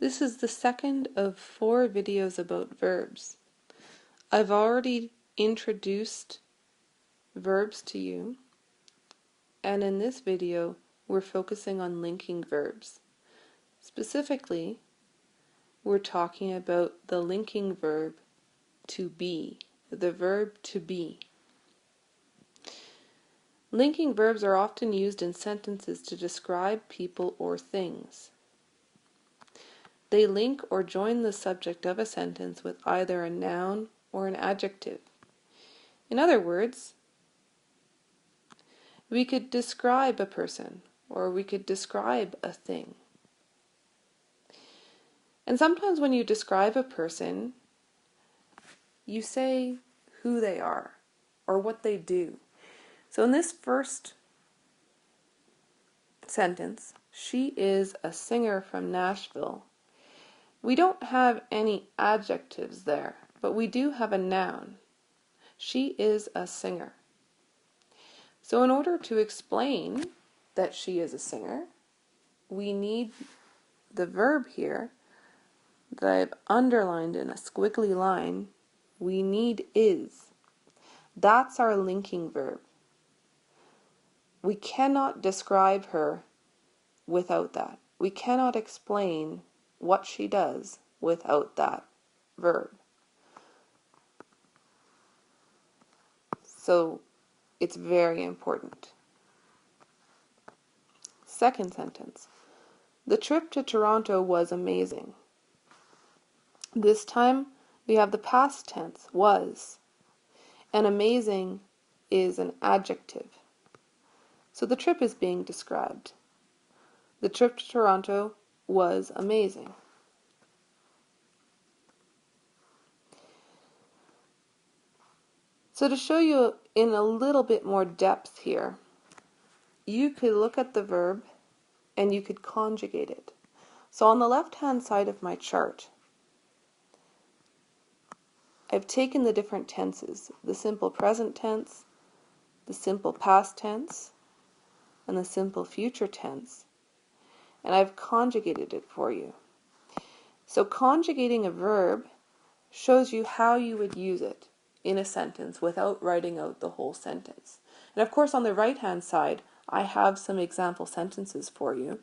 This is the second of 4 videos about verbs. I've already introduced verbs to you, and in this video we're focusing on linking verbs. Specifically, we're talking about the linking verb to be, the verb to be. Linking verbs are often used in sentences to describe people or things. They link or join the subject of a sentence with either a noun or an adjective. In other words, we could describe a person or we could describe a thing. And sometimes when you describe a person, you say who they are or what they do. So in this first sentence, she is a singer from Nashville. We don't have any adjectives there, but we do have a noun. She is a singer. So in order to explain that she is a singer, we need the verb here that I've underlined in a squiggly line. We need is. That's our linking verb. We cannot describe her without that. We cannot explain what she does without that verb. So it's very important. Second sentence. The trip to Toronto was amazing. This time we have the past tense, was, and amazing is an adjective. So the trip is being described. The trip to Toronto was amazing. So to show you in a little bit more depth here, you could look at the verb and you could conjugate it. So on the left-hand side of my chart, I've taken the different tenses, the simple present tense, the simple past tense, and the simple future tense, and I've conjugated it for you. So conjugating a verb shows you how you would use it in a sentence without writing out the whole sentence. And of course on the right hand side I have some example sentences for you.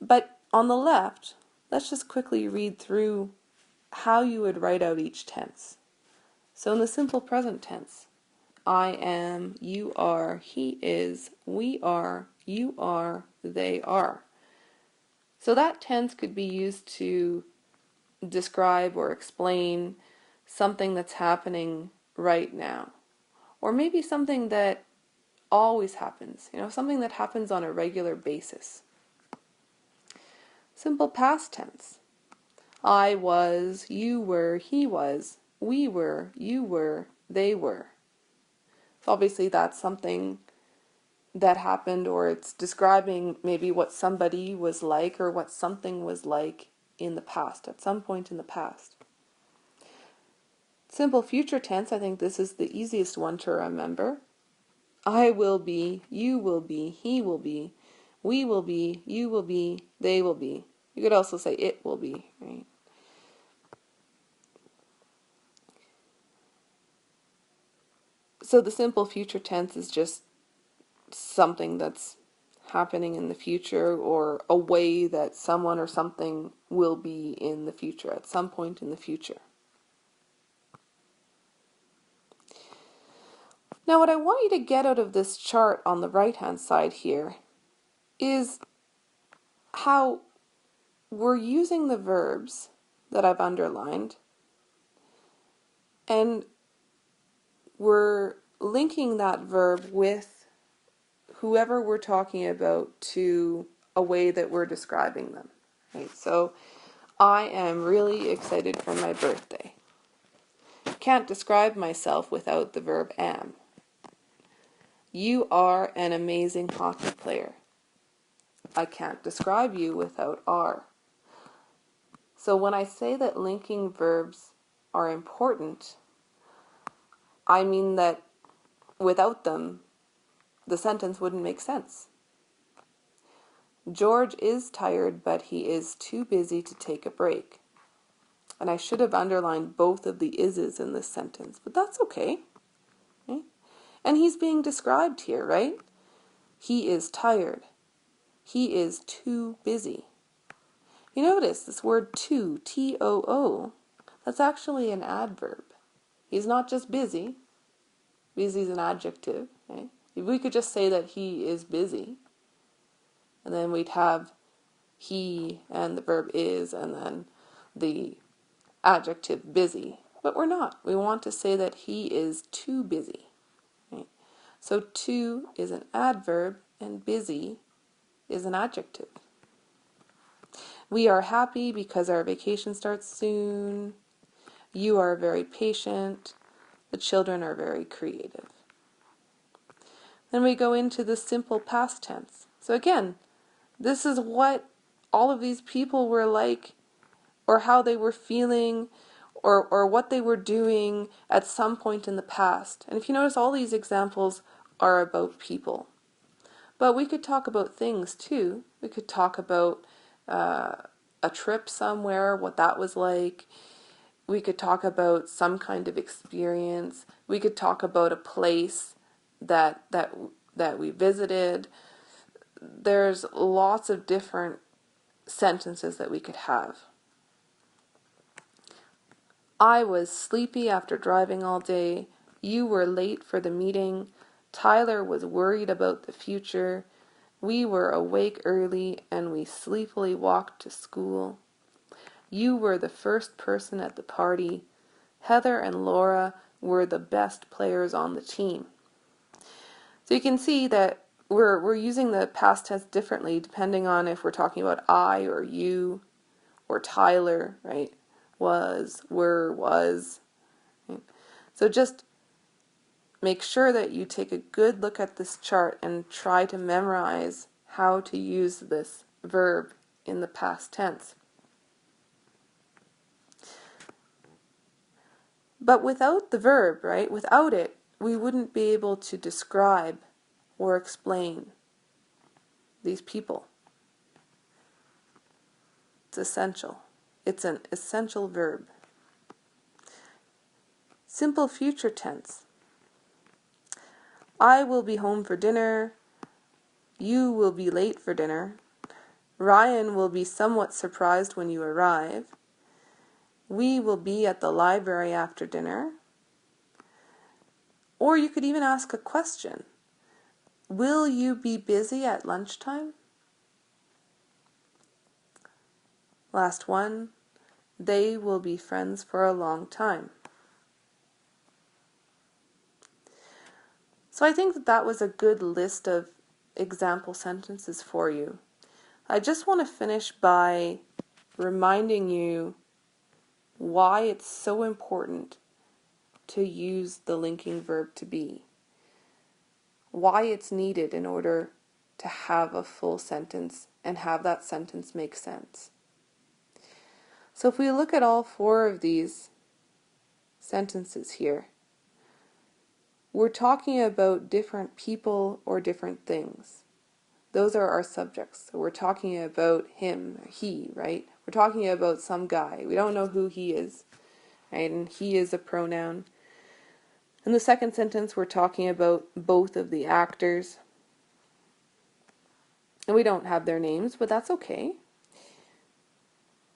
But on the left, let's just quickly read through how you would write out each tense. So in the simple present tense, I am, you are, he is, we are, you are, they are. So that tense could be used to describe or explain something that's happening right now. Or maybe something that always happens, something that happens on a regular basis. Simple past tense. I was, you were, he was, we were, you were, they were. So obviously that's something that happened, or it's describing maybe what somebody was like or what something was like in the past, at some point in the past. Simple future tense, I think this is the easiest one to remember. I will be, you will be, he will be, we will be, you will be, they will be. You could also say it will be, right? So the simple future tense is just something that's happening in the future, or a way that someone or something will be in the future, at some point in the future. Now what I want you to get out of this chart on the right hand side here is how we're using the verbs that I've underlined, and we're linking that verb with whoever we're talking about to a way that we're describing them. Right? So I am really excited for my birthday. Can't describe myself without the verb am. You are an amazing hockey player. I can't describe you without are. So when I say that linking verbs are important, I mean that without them, the sentence wouldn't make sense. George is tired, but he is too busy to take a break. And I should have underlined both of the is's in this sentence, but that's okay. Right? And he's being described here, right? He is tired. He is too busy. You notice this word too, T-O-O, that's actually an adverb. He's not just busy. Busy is an adjective. Right? If we could just say that he is busy, and then we'd have he and the verb is and then the adjective busy. But we're not. We want to say that he is too busy. Right? So too is an adverb and busy is an adjective. We are happy because our vacation starts soon. You are very patient. The children are very creative. Then we go into the simple past tense. So again, this is what all of these people were like, or how they were feeling, or what they were doing at some point in the past. And if you notice, all these examples are about people. But we could talk about things too. We could talk about a trip somewhere, what that was like. We could talk about some kind of experience. We could talk about a place that we visited. There's lots of different sentences that we could have. I was sleepy after driving all day. You were late for the meeting. Tyler was worried about the future. We were awake early and we sleepily walked to school. You were the first person at the party. Heather and Laura were the best players on the team. So you can see that we're using the past tense differently depending on if we're talking about I or you or Tyler, right? Was, were, was. Right? So just make sure that you take a good look at this chart and try to memorize how to use this verb in the past tense. But without the verb, right, without it, we wouldn't be able to describe or explain these people. It's essential. It's an essential verb. Simple future tense. I will be home for dinner. You will be late for dinner. Ryan will be somewhat surprised when you arrive. We will be at the library after dinner. Or you could even ask a question. Will you be busy at lunchtime? Last one. They will be friends for a long time. So I think that was a good list of example sentences for you. I just want to finish by reminding you why it's so important to use the linking verb to be. Why it's needed in order to have a full sentence and have that sentence make sense. So if we look at all four of these sentences here, we're talking about different people or different things. Those are our subjects. So we're talking about him, he, right? We're talking about some guy. We don't know who he is, right? And he is a pronoun. In the second sentence, we're talking about both of the actors. And we don't have their names, but that's okay.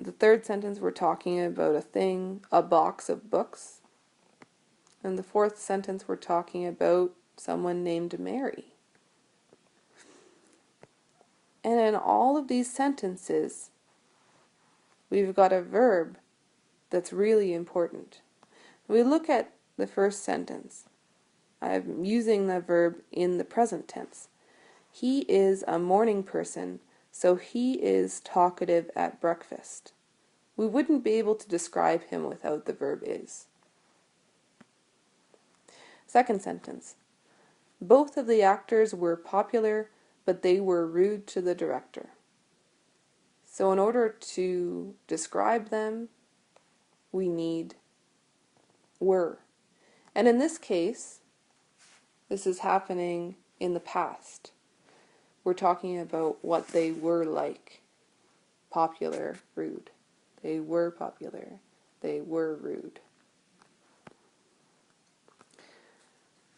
The third sentence, we're talking about a thing, a box of books. And the fourth sentence, we're talking about someone named Mary. And in all of these sentences, we've got a verb that's really important. We look at the first sentence. I'm using the verb in the present tense. He is a morning person, so he is talkative at breakfast. We wouldn't be able to describe him without the verb is. Second sentence. Both of the actors were popular, but they were rude to the director. So in order to describe them, we need were. And in this case, this is happening in the past. we're talking about what they were like. Popular, rude. They were popular. They were rude.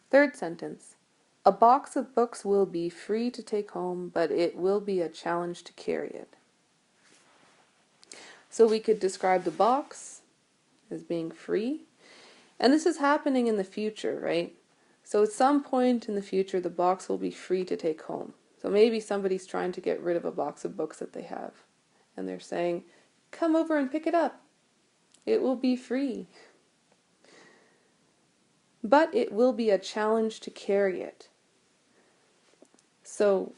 Third sentence. A box of books will be free to take home, but it will be a challenge to carry it. So we could describe the box as being free. And this is happening in the future, right? So at some point in the future, the box will be free to take home. So maybe somebody's trying to get rid of a box of books that they have. And they're saying, come over and pick it up. It will be free. But it will be a challenge to carry it. So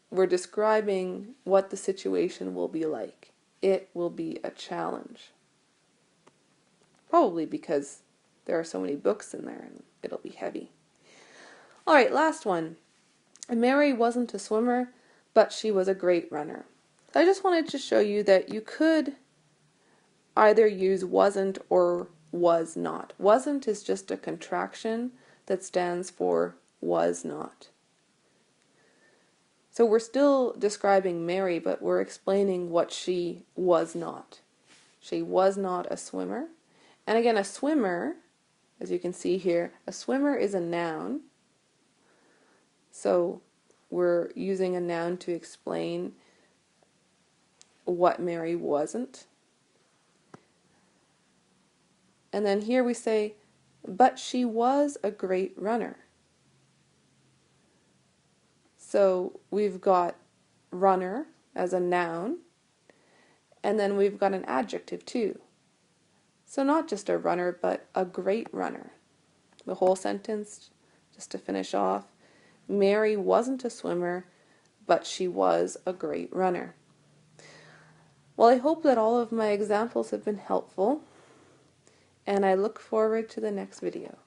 we're describing what the situation will be like. It will be a challenge. Probably because there are so many books in there and it'll be heavy. All right, last one. Mary wasn't a swimmer, but she was a great runner. I just wanted to show you that you could either use wasn't or was not. Wasn't is just a contraction that stands for was not. So we're still describing Mary, but we're explaining what she was not. She was not a swimmer. And again, a swimmer, as you can see here, a swimmer is a noun. So we're using a noun to explain what Mary wasn't. And then here we say, but she was a great runner. So we've got runner as a noun, and then we've got an adjective too. So not just a runner, but a great runner. The whole sentence, just to finish off, Mary wasn't a swimmer, but she was a great runner. Well, I hope that all of my examples have been helpful, and I look forward to the next video.